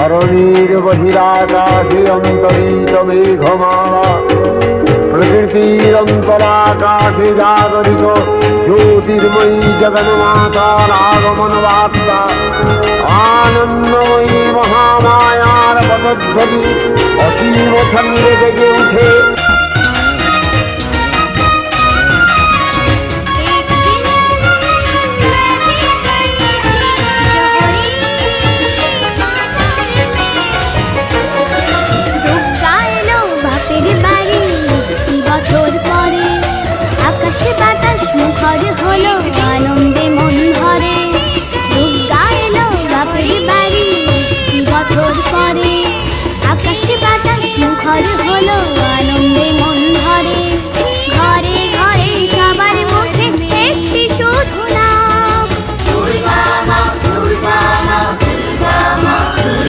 ধরণীর বহিরাকাশে অন্তরিত মেঘমালা, প্রকৃতির অন্তরাকাশে জাগরিত জ্যোতির্ময়ী জগন্মাতার আগমন বার্তা, আনন্দময়ী মহামায়ার পদধ্বনি অসীম ছন্দে জেগে উঠে। আকাশে বাতাস মুখর হলো আনন্দে মন ভরে, দুর্গা এলো বাপের বাড়ি বছর পরে।